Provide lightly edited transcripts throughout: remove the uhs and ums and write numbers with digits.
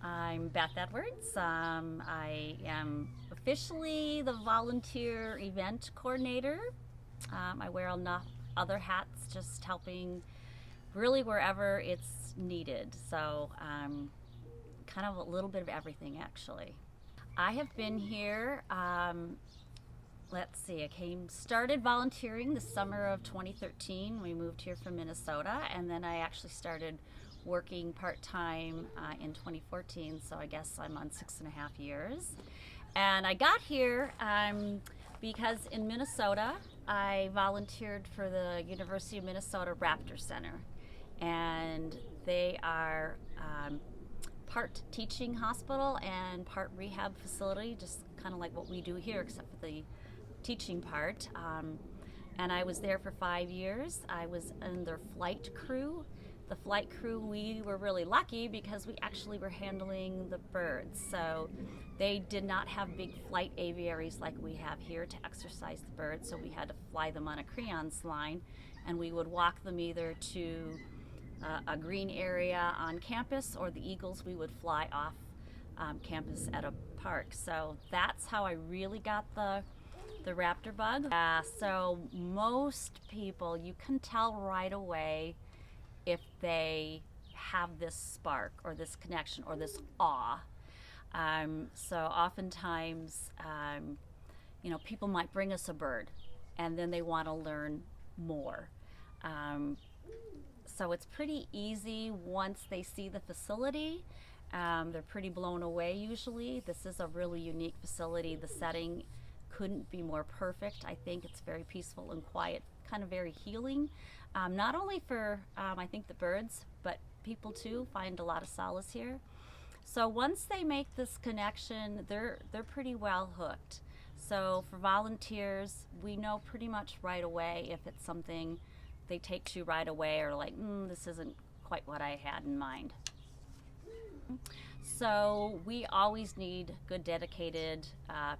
I'm Beth Edwards. I am officially the volunteer event coordinator. I wear enough other hats, just helping really wherever it's needed. So kind of a little bit of everything actually. I have been here. Let's see, started volunteering the summer of 2013. We moved here from Minnesota, and then I actually started working part-time in 2014, so I guess I'm on 6.5 years. And I got here because in Minnesota I volunteered for the University of Minnesota Raptor Center, and they are part teaching hospital and part rehab facility, just kind of like what we do here, except for the teaching part. And I was there for 5 years. I was in their flight crew. The flight crew, we were really lucky because we actually were handling the birds. So they did not have big flight aviaries like we have here to exercise the birds. So we had to fly them on a Creon's line, and we would walk them either to a green area on campus, or the eagles we would fly off campus at a park. So that's how I really got the raptor bug. So most people, you can tell right away if they have this spark or this connection or this awe. So oftentimes, people might bring us a bird and then they want to learn more. So it's pretty easy once they see the facility. They're pretty blown away usually. This is a really unique facility. The setting couldn't be more perfect. I think it's very peaceful and quiet, kind of very healing. Not only for, I think, the birds, but people too find a lot of solace here. So once they make this connection, they're pretty well hooked. So for volunteers, we know pretty much right away if it's something they take to right away, or like, this isn't quite what I had in mind. So we always need good, dedicated,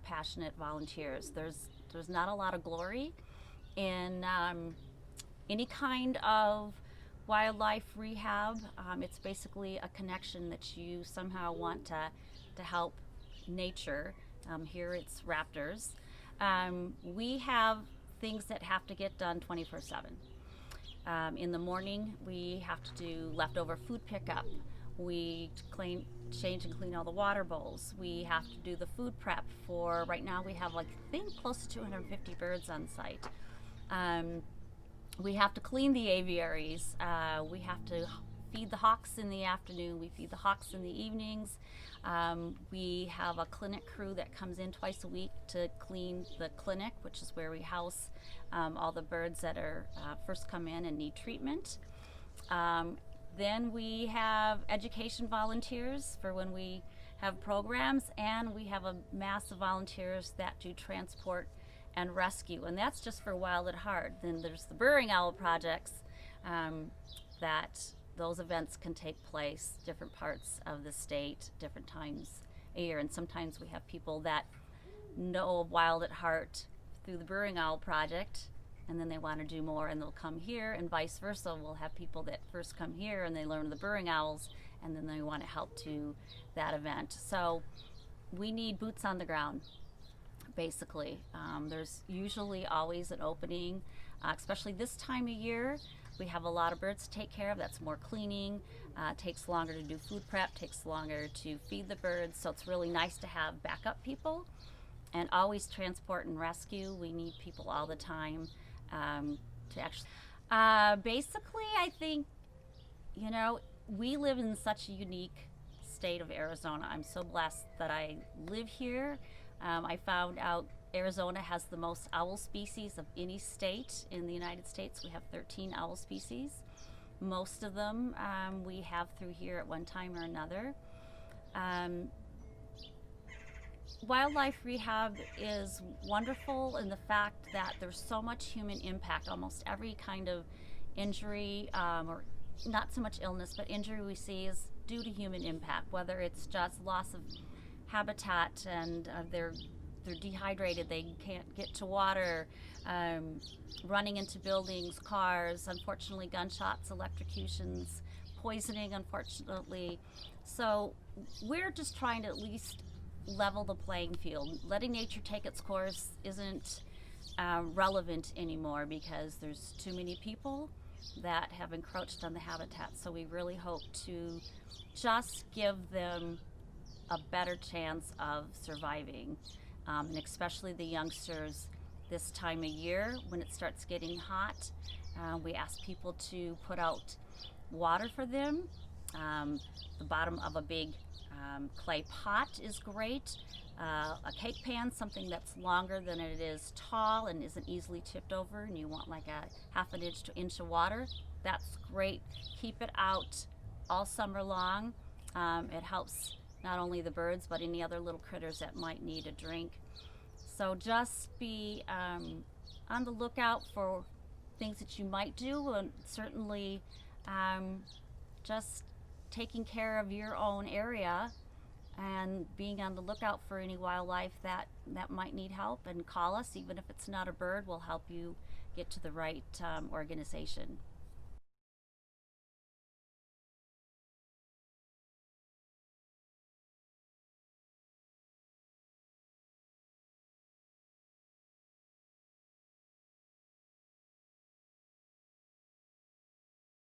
passionate volunteers. There's not a lot of glory in any kind of wildlife rehab. It's basically a connection that you somehow want to help nature. Here it's raptors. We have things that have to get done 24/7. In the morning, we have to do leftover food pickup. We change and clean all the water bowls. We have to do the food prep for, right now we have like, I think close to 250 birds on site. We have to clean the aviaries. We have to feed the hawks in the afternoon. We feed the hawks in the evenings. We have a clinic crew that comes in twice a week to clean the clinic, which is where we house all the birds that are first come in and need treatment. Then we have education volunteers for when we have programs, and we have a mass of volunteers that do transport and rescue, and that's just for wild at heart. Then there's the Burrowing Owl projects, that those events can take place different parts of the state, different times a year, and sometimes we have people that know of wild at heart through the Burrowing Owl project, and then they want to do more and they'll come here, and vice versa. We'll have people that first come here and they learn the Burrowing Owls, and then they want to help to that event. So we need boots on the ground, basically. There's usually always an opening, especially this time of year. We have a lot of birds to take care of. That's more cleaning, takes longer to do food prep, takes longer to feed the birds. So it's really nice to have backup people, and always transport and rescue. We need people all the time to actually. Basically, I think, we live in such a unique state of Arizona. I'm so blessed that I live here. I found out Arizona has the most owl species of any state in the United States. We have 13 owl species. Most of them we have through here at one time or another. Wildlife rehab is wonderful in the fact that there's so much human impact. Almost every kind of injury, or not so much illness, but injury we see is due to human impact, whether it's just loss of habitat and they're dehydrated, they can't get to water, running into buildings, cars, unfortunately gunshots, electrocutions, poisoning, unfortunately. So we're just trying to at least level the playing field. Letting nature take its course isn't relevant anymore because there's too many people that have encroached on the habitat. So we really hope to just give them a better chance of surviving, and especially the youngsters this time of year when it starts getting hot. We ask people to put out water for them. The bottom of a big clay pot is great. A cake pan, something that's longer than it is tall and isn't easily tipped over, and you want like a half an inch to inch of water, that's great. Keep it out all summer long. It helps not only the birds but any other little critters that might need a drink. So just be on the lookout for things that you might do, and certainly just taking care of your own area and being on the lookout for any wildlife that might need help, and call us. Even if it's not a bird, we'll help you get to the right organization.